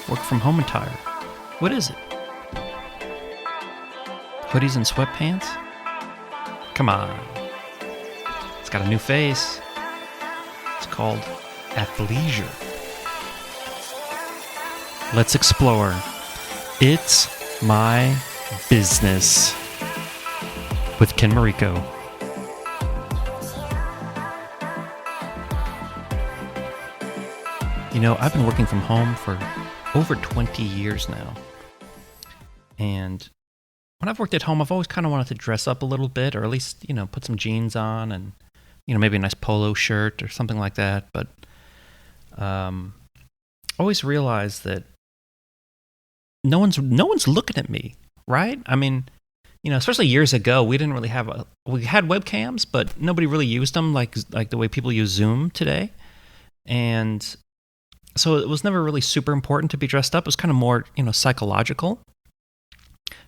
work from home attire. What is it? Hoodies and sweatpants? Come on. It's got a new face. It's called Athleisure. Let's explore. It's my business with Ken Mariko. You know, I've been working from home for over 20 years now. And when I've worked at home, I've always kind of wanted to dress up a little bit, or at least, put some jeans on and, maybe a nice polo shirt or something like that. But always realized that no one's looking at me, right? I mean, especially years ago, we didn't really we had webcams, but nobody really used them like the way people use Zoom today. And so it was never really super important to be dressed up. It was kind of more, psychological.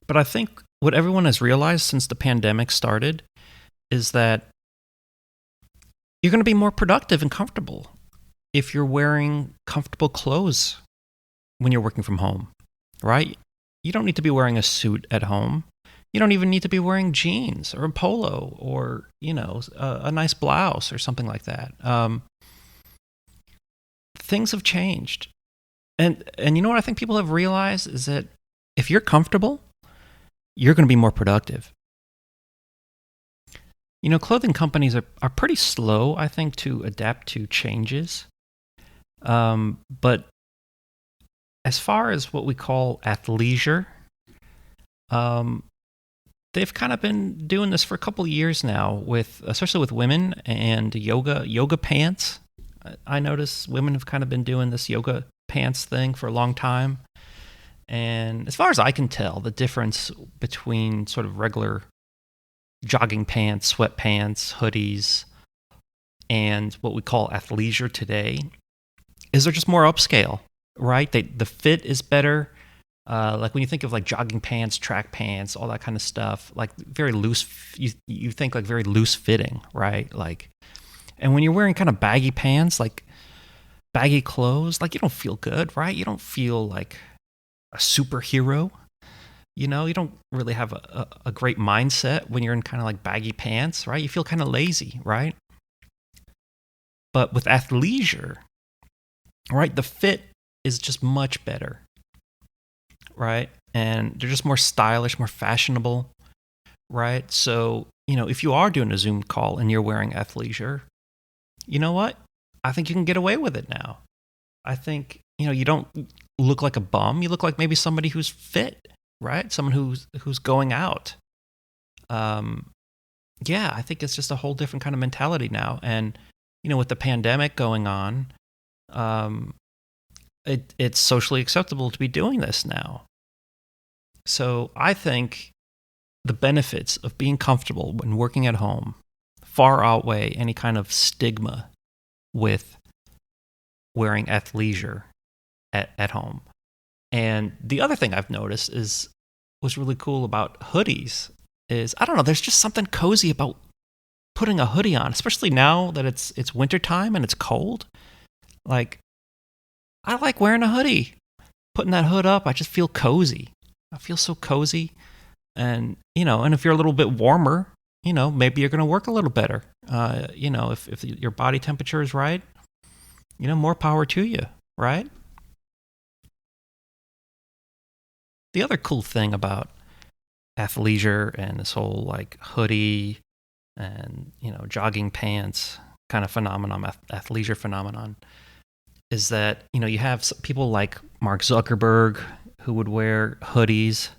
But I think what everyone has realized since the pandemic started is that you're going to be more productive and comfortable if you're wearing comfortable clothes when you're working from home, right? You don't need to be wearing a suit at home. You don't even need to be wearing jeans or a polo or, a nice blouse or something like that. Things have changed. And you know what I think people have realized is that if you're comfortable, you're going to be more productive. Clothing companies are pretty slow, I think, to adapt to changes. But as far as what we call athleisure, they've kind of been doing this for a couple of years now, especially with women and yoga pants. I notice women have kind of been doing this yoga pants thing for a long time. And as far as I can tell, the difference between sort of regular jogging pants, sweatpants, hoodies, and what we call athleisure today is they're just more upscale, right? The fit is better. Like when you think of like jogging pants, track pants, all that kind of stuff, like very loose, you think like very loose fitting, right? And when you're wearing kind of baggy pants, like baggy clothes, like you don't feel good, right? You don't feel like a superhero. You don't really have a great mindset when you're in kind of like baggy pants, right? You feel kind of lazy, right? But with athleisure, right, the fit is just much better, right? And they're just more stylish, more fashionable, right? So, if you are doing a Zoom call and you're wearing athleisure, you know what? I think you can get away with it now. I think, you don't look like a bum. You look like maybe somebody who's fit, right? Someone who's going out. Yeah, I think it's just a whole different kind of mentality now. And, with the pandemic going on, it's socially acceptable to be doing this now. So I think the benefits of being comfortable when working at home far outweigh any kind of stigma with wearing athleisure at home. And the other thing I've noticed was really cool about hoodies is, I don't know, there's just something cozy about putting a hoodie on, especially now that it's wintertime and it's cold. Like, I like wearing a hoodie. Putting that hood up, I just feel cozy. I feel so cozy. And, and if you're a little bit warmer, maybe you're going to work a little better. If your body temperature is right, more power to you, right? The other cool thing about athleisure and this whole like hoodie and, jogging pants kind of phenomenon, athleisure phenomenon, is that, you have people like Mark Zuckerberg who would wear hoodies.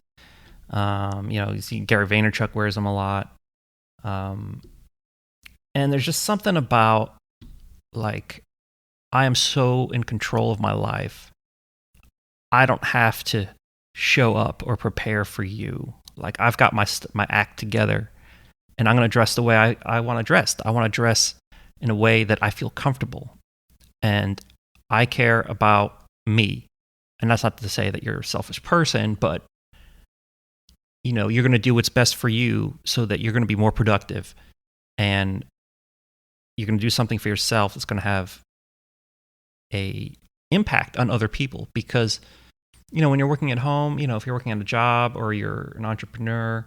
You see Gary Vaynerchuk wears them a lot. And there's just something about like, I am so in control of my life. I don't have to show up or prepare for you. Like, I've got my act together, and I'm going to dress the way I want to dress. I want to dress in a way that I feel comfortable, and I care about me. And that's not to say that you're a selfish person, but you're going to do what's best for you so that you're going to be more productive, and you're going to do something for yourself that's going to have a impact on other people, because when you're working at home, if you're working at a job or you're an entrepreneur,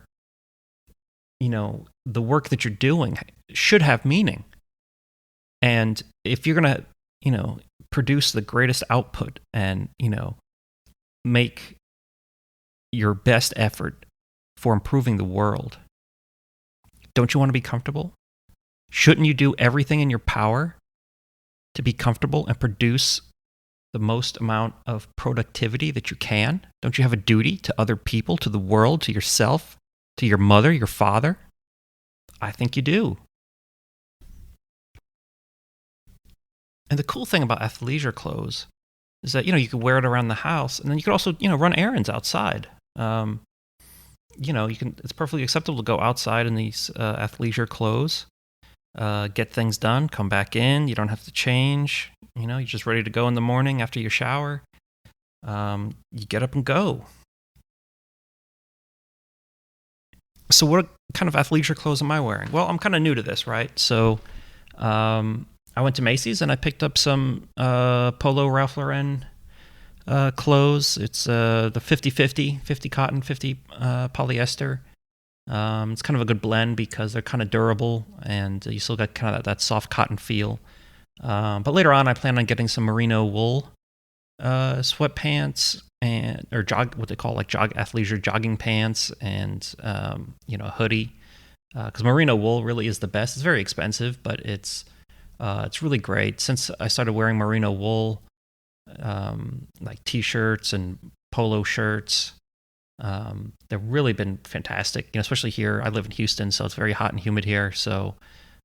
the work that you're doing should have meaning. And if you're going to, produce the greatest output and, make your best effort for improving the world, don't you want to be comfortable? Shouldn't you do everything in your power to be comfortable and produce the most amount of productivity that you can? Don't you have a duty to other people, to the world, to yourself, to your mother, your father? I think you do. And the cool thing about athleisure clothes is that, you can wear it around the house, and then you can also, run errands outside. It's perfectly acceptable to go outside in these athleisure clothes, get things done, come back in. You don't have to change. You're just ready to go in the morning after your shower. You get up and go. So what kind of athleisure clothes am I wearing? Well, I'm kind of new to this, right? So I went to Macy's and I picked up some Polo Ralph Lauren clothes. It's the 50-50, 50 cotton, 50 polyester. It's kind of a good blend because they're kind of durable and you still got kind of that soft cotton feel. But later on, I plan on getting some merino wool sweatpants or what they call athleisure jogging pants and a hoodie. Because merino wool really is the best. It's very expensive, but it's really great. Since I started wearing merino wool, like t-shirts and polo shirts, they've really been fantastic. Especially here, I live in Houston, so it's very hot and humid here. So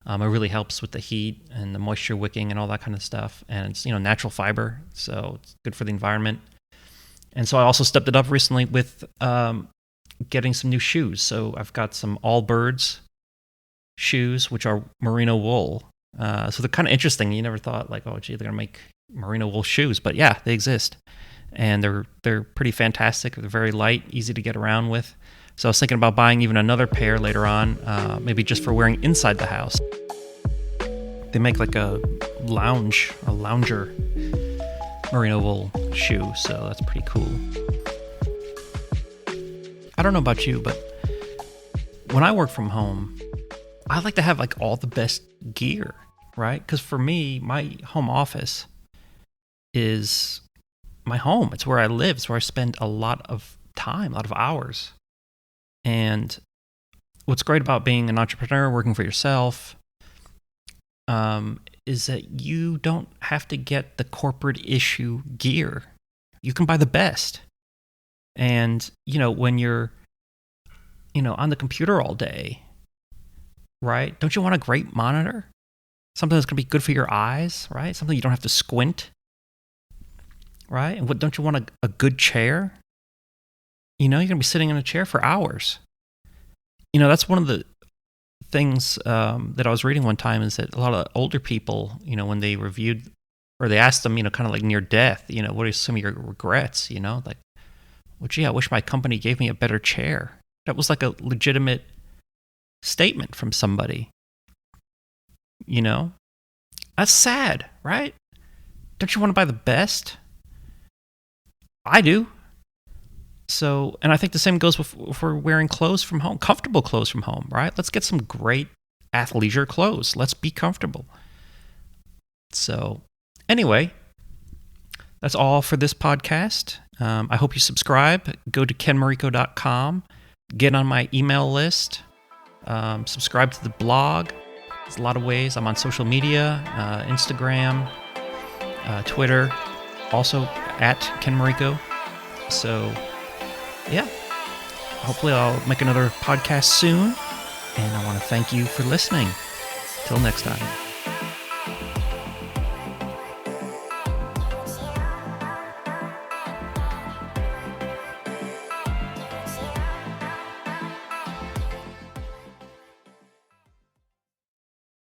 it really helps with the heat and the moisture wicking and all that kind of stuff. And it's natural fiber, so it's good for the environment. And so I also stepped it up recently with getting some new shoes. So I've got some Allbirds shoes, which are merino wool. So they're kind of interesting. You never thought oh, gee, they're gonna make merino wool shoes, but yeah, they exist, and they're pretty fantastic. They're very light, easy to get around with. So I was thinking about buying even another pair later on, maybe just for wearing inside the house. They make like a lounger merino wool shoe, so that's pretty cool. I don't know about you, but when I work from home, I like to have all the best gear, right? Because for me, my home office is my home. It's where I live. It's where I spend a lot of time, a lot of hours. And what's great about being an entrepreneur, working for yourself, is that you don't have to get the corporate issue gear. You can buy the best. And, when you're, on the computer all day, right? Don't you want a great monitor? Something that's going to be good for your eyes, right? Something you don't have to squint, right? And don't you want a good chair? You're going to be sitting in a chair for hours. That's one of the things that I was reading one time is that a lot of older people, when they reviewed or they asked them, kind of like near death, what are some of your regrets? Well, gee, I wish my company gave me a better chair. That was like a legitimate statement from somebody. That's sad, right? Don't you want to buy the best? I do. So, and I think the same goes if we're wearing clothes from home, comfortable clothes from home, right? Let's get some great athleisure clothes. Let's be comfortable. So, anyway, that's all for this podcast. I hope you subscribe. Go to kenmarico.com. Get on my email list. Subscribe to the blog. There's a lot of ways. I'm on social media, Instagram, Twitter, also at Ken Marico. So, yeah, hopefully I'll make another podcast soon. And I want to thank you for listening. Till next time.